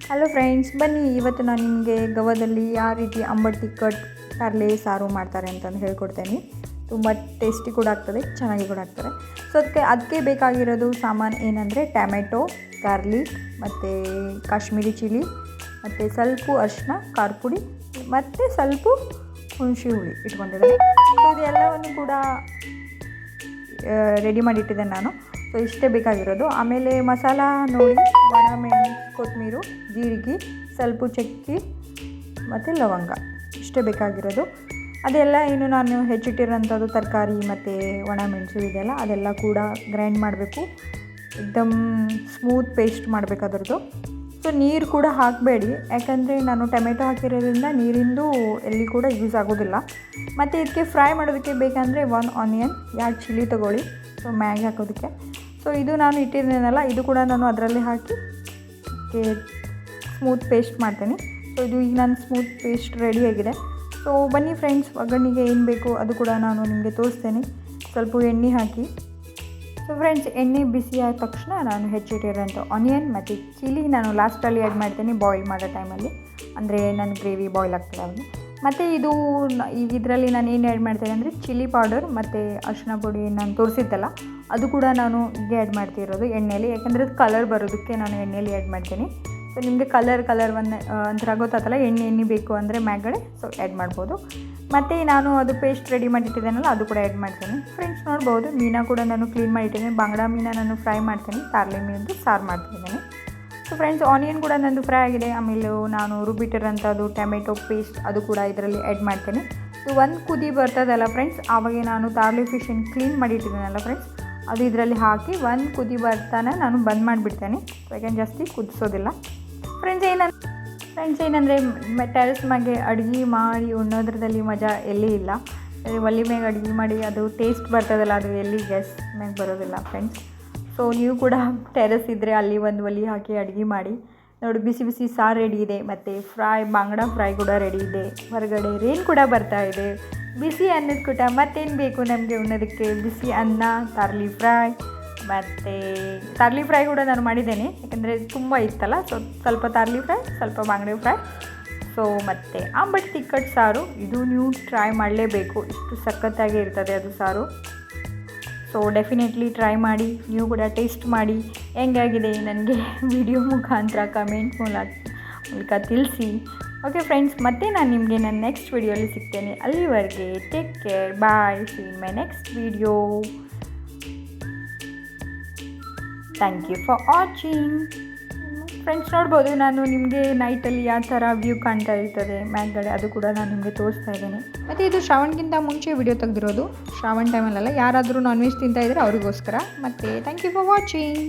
Hello friends, ಬನ್ನಿ ಇವತ್ತು ನಾನು ನಿಮಗೆ ಗವದಲ್ಲಿ ಯಾವ ರೀತಿ ಅಂಬಟ್ಟಿ ಕಟ್ ತರಲೆ ಸಾರು ಮಾಡ್ತಾರೆ ಅಂತಂದು ಹೇಳ್ಕೊಡ್ತೇನೆ. ತುಂಬ ಟೇಸ್ಟಿ ಕೂಡ ಆಗ್ತದೆ, ಚೆನ್ನಾಗಿ ಕೂಡ ಆಗ್ತದೆ. ಸೊ ಅದಕ್ಕೆ ಬೇಕಾಗಿರೋದು ಸಾಮಾನು ಏನಂದರೆ ಟೊಮೆಟೊ, ಗಾರ್ಲಿಕ್ ಮತ್ತು ಕಾಶ್ಮೀರಿ ಚಿಲ್ಲಿ ಮತ್ತು ಸ್ವಲ್ಪ ಅರಿಶಿನ, ಖಾರ ಪುಡಿ ಮತ್ತು ಸ್ವಲ್ಪ ಹುಣಸೆ ಹುಳಿ ಇಟ್ಕೊಂಡಿದ್ದೇನೆ. ಸೊ ಇದೆಲ್ಲವನ್ನು ಕೂಡ ರೆಡಿ ಮಾಡಿಟ್ಟಿದ್ದೇನೆ ನಾನು. ಸೊ ಇಷ್ಟೇ ಬೇಕಾಗಿರೋದು. ಆಮೇಲೆ ಮಸಾಲ ನೋಡಿ, ಒಣಮೆಣಸು, ಕೊತ್ತಂಬರಿ, ಜೀರಿಗೆ, ಸ್ವಲ್ಪ ಚಕ್ಕೆ ಮತ್ತು ಲವಂಗ, ಇಷ್ಟೇ ಬೇಕಾಗಿರೋದು. ಅದೆಲ್ಲ ಏನು ನಾನು ಹೆಚ್ಚಿಟ್ಟಿರೋಂಥದ್ದು ತರಕಾರಿ ಮತ್ತು ಒಣಮೆಣಸು ಇದೆಲ್ಲ ಅದೆಲ್ಲ ಕೂಡ ಗ್ರೈಂಡ್ ಮಾಡಬೇಕು. ಏಕದಮ್ ಸ್ಮೂತ್ ಪೇಸ್ಟ್ ಮಾಡಬೇಕು ಅದರದ್ದು. ಸೊ ನೀರು ಕೂಡ ಹಾಕಬೇಡಿ, ಯಾಕಂದರೆ ನಾನು ಟೊಮೆಟೊ ಹಾಕಿರೋದ್ರಿಂದ ನೀರಿಂದು ಎಲ್ಲಿ ಕೂಡ ಯೂಸ್ ಆಗೋದಿಲ್ಲ. ಮತ್ತು ಇದಕ್ಕೆ ಫ್ರೈ ಮಾಡೋದಕ್ಕೆ ಬೇಕಂದರೆ 1 ಆನಿಯನ್, 2 ಚಿಲ್ಲಿ ತೊಗೊಳ್ಳಿ, ಸೊ ಮ್ಯಾಗಿ ಹಾಕೋದಕ್ಕೆ. ಸೊ ಇದು ನಾನು ಇಟ್ಟಿದ್ದೀನಲ್ಲ, ಇದು ಕೂಡ ನಾನು ಅದರಲ್ಲಿ ಹಾಕಿ ಸ್ಮೂತ್ ಪೇಸ್ಟ್ ಮಾಡ್ತೇನೆ. ಸೊ ಇದು ಈಗ ನಾನು ಸ್ಮೂತ್ ಪೇಸ್ಟ್ ರೆಡಿಯಾಗಿದೆ. ಸೊ ಬನ್ನಿ ಫ್ರೆಂಡ್ಸ್, ಒಗ್ಗರಣೆಗೆ ಏನು ಬೇಕು ಅದು ಕೂಡ ನಾನು ನಿಮಗೆ ತೋರಿಸ್ತೇನೆ. ಸ್ವಲ್ಪ ಎಣ್ಣೆ ಹಾಕಿ. ಸೊ ಫ್ರೆಂಡ್ಸ್, ಎಣ್ಣೆ ಬಿಸಿ ಆದ ತಕ್ಷಣ ನಾನು ಹೆಚ್ಚಿಟ್ಟಿರೋಂಥ ಆನಿಯನ್ ಮತ್ತು ಚಿಲ್ಲಿ ನಾನು ಲಾಸ್ಟಲ್ಲಿ ಆ್ಯಡ್ ಮಾಡ್ತೀನಿ, ಬಾಯ್ಲ್ ಮಾಡೋ ಟೈಮಲ್ಲಿ, ಅಂದರೆ ನನ್ನ ಗ್ರೇವಿ ಬಾಯ್ಲ್ ಆಗ್ತದೆ ಅವಾಗ. ಮತ್ತು ಇದು ಈಗ ಇದರಲ್ಲಿ ನಾನು ಏನು ಆ್ಯಡ್ ಮಾಡ್ತೇನೆ ಅಂದರೆ ಚಿಲ್ಲಿ ಪೌಡರ್ ಮತ್ತು ಅರಿಶಿನ ಪುಡಿ ನಾನು ತೋರಿಸಿದ್ದಲ್ಲ, ಅದು ಕೂಡ ನಾನು ಈಗ ಆ್ಯಡ್ ಮಾಡ್ತಿರೋದು ಎಣ್ಣೆಯಲ್ಲಿ, ಯಾಕಂದರೆ ಅದು ಕಲರ್ ಬರೋದಕ್ಕೆ ನಾನು ಎಣ್ಣೆಯಲ್ಲಿ ಆ್ಯಡ್ ಮಾಡ್ತೀನಿ. ಸೊ ನಿಮಗೆ ಕಲರ್ ಒಂಥರ ಗೊತ್ತಾಗಲ್ಲ, ಎಣ್ಣೆ ಬೇಕು ಅಂದರೆ ಮ್ಯಾಗಡೆ ಸೊ ಆ್ಯಡ್ ಮಾಡ್ಬೋದು. ಮತ್ತು ನಾನು ಅದು ಪೇಸ್ಟ್ ರೆಡಿ ಮಾಡಿಟ್ಟಿದ್ದೇನಲ್ಲ, ಅದು ಕೂಡ ಆ್ಯಡ್ ಮಾಡ್ತೀನಿ. ಫ್ರೆಂಡ್ಸ್ ನೋಡ್ಬೋದು, ಮೀನಾ ಕೂಡ ನಾನು ಕ್ಲೀನ್ ಮಾಡಿಟ್ಟಿದ್ದೀನಿ. ಬಾಂಗ್ಡಾ ಮೀನಾ ನಾನು ಫ್ರೈ ಮಾಡ್ತೀನಿ, ತಾರ್ಲೆ ಮೀನದು ಸಾರು ಮಾಡ್ತಿದ್ದೀನಿ. ಸೊ ಫ್ರೆಂಡ್ಸ್, ಆನಿಯನ್ ಕೂಡ ನಂದು ಫ್ರೈ ಆಗಿದೆ. ಆಮೇಲೆ ನಾನು ರುಬ್ಬಿಟ್ಟಿರೋಂಥದ್ದು ಟೊಮೆಟೊ ಪೇಸ್ಟ್ ಅದು ಕೂಡ ಇದರಲ್ಲಿ ಆ್ಯಡ್ ಮಾಡ್ತೀನಿ. ಸೊ ಒಂದು ಕುದಿ ಬರ್ತದಲ್ಲ ಫ್ರೆಂಡ್ಸ್, ಆವಾಗ ನಾನು ತಾರ್ಲೆ ಫಿಶನ್ನು ಕ್ಲೀನ್ ಮಾಡಿಟ್ಟಿದ್ದೀನಲ್ಲ ಫ್ರೆಂಡ್ಸ್, ಅದು ಇದರಲ್ಲಿ ಹಾಕಿ ಒಂದು ಕುದಿ ಬರ್ತಾನೆ ನಾನು ಬಂದ್ ಮಾಡಿಬಿಡ್ತೇನೆ. ಯಾಕೆಂದ್ರೆ ಜಾಸ್ತಿ ಕುದಿಸೋದಿಲ್ಲ. ಫ್ರೆಂಡ್ಸ್ ಏನಂದರೆ ಟೆರೆಸ್ ಮ್ಯಾಗೆ ಅಡುಗೆ ಮಾಡಿ ಉಣ್ಣೋದ್ರದಲ್ಲಿ ಮಜಾ ಎಲ್ಲಿ ಇಲ್ಲ. ಒಲೆ ಮ್ಯಾಗೆ ಅಡುಗೆ ಮಾಡಿ ಅದು ಟೇಸ್ಟ್ ಬರ್ತದಲ್ಲ, ಅದು ಎಲ್ಲಿ ಗ್ಯಾಸ್ ಮ್ಯಾಗೆ ಬರೋದಿಲ್ಲ ಫ್ರೆಂಡ್ಸ್. ಸೊ ನೀವು ಕೂಡ ಟೆರೆಸ್ ಇದ್ದರೆ ಅಲ್ಲಿ ಒಂದು ಒಲೆ ಹಾಕಿ ಅಡುಗೆ ಮಾಡಿ ನೋಡಿ. ಬಿಸಿ ಬಿಸಿ ಸಾರು ರೆಡಿ ಇದೆ, ಮತ್ತು ಬಾಂಗ್ಡಾ ಫ್ರೈ ಕೂಡ ರೆಡಿ ಇದೆ. ಹೊರಗಡೆ ರೇನ್ ಕೂಡ ಬರ್ತಾ ಇದೆ. ಬಿಸಿ ಅನ್ನದ ಕೂಟ ಮತ್ತೇನು ಬೇಕು ನಮಗೆ ಉಣ್ಣೋದಕ್ಕೆ? ಬಿಸಿ ಅನ್ನ, ತಾರ್ಲಿ ಫ್ರೈ, ಮತ್ತು ತಾರ್ಲಿ ಫ್ರೈ ಕೂಡ ನಾನು ಮಾಡಿದ್ದೇನೆ, ಯಾಕಂದರೆ ತುಂಬ ಇತ್ತಲ್ಲ. ಸೊ ಸ್ವಲ್ಪ ತಾರ್ಲಿ ಫ್ರೈ, ಸ್ವಲ್ಪ ಬಾಂಗ್ಡೆ ಫ್ರೈ, ಸೊ ಮತ್ತು ಅಂಬಟ್ಟಿ ಕಟ್ ಸಾರು, ಇದು ನೀವು ಟ್ರೈ ಮಾಡಲೇಬೇಕು. ಇಷ್ಟು ಸಖತ್ತಾಗಿ ಇರ್ತದೆ ಅದು ಸಾರು. ಸೊ ಡೆಫಿನೆಟ್ಲಿ ಟ್ರೈ ಮಾಡಿ, ನೀವು ಕೂಡ ಟೇಸ್ಟ್ ಮಾಡಿ ಹೆಂಗಾಗಿದೆ ನನಗೆ ವಿಡಿಯೋ ಮುಖಾಂತರ ಕಮೆಂಟ್ ಮೂಲಕ ತಿಳಿಸಿ. ಓಕೆ ಫ್ರೆಂಡ್ಸ್, ಮತ್ತೆ ನಾನು ನಿಮಗೆ ನನ್ನ ನೆಕ್ಸ್ಟ್ ವಿಡಿಯೋಲಿ ಸಿಗ್ತೇನೆ. ಅಲ್ಲಿವರೆಗೆ take care, bye, see in my next video. Thank you for watching. Friends ನೋಡ್ಬೋದು, ನಾನು ನಿಮಗೆ ನೈಟಲ್ಲಿ ಯಾವ ಥರ ವ್ಯೂ ಕಾಣ್ತಾ ಇರ್ತದೆ ಮ್ಯಾಗ್ಗಡೆ, ಅದು ಕೂಡ ನಾನು ನಿಮಗೆ ತೋರಿಸ್ತಾ ಇದ್ದೇನೆ. ಮತ್ತು ಇದು ಶ್ರಾವಣಕ್ಕಿಂತ ಮುಂಚೆ ವಿಡಿಯೋ ತೆಗೆದಿರೋದು, ಶ್ರಾವಣ ಟೈಮಲ್ಲೆಲ್ಲ ಯಾರಾದರೂ ನಾನ್ ವೆಜ್ ತಿಂತಾ ಇದ್ದರೆ ಅವ್ರಿಗೋಸ್ಕರ. ಮತ್ತು ಥ್ಯಾಂಕ್ ಯು ಫಾರ್ ವಾಚಿಂಗ್.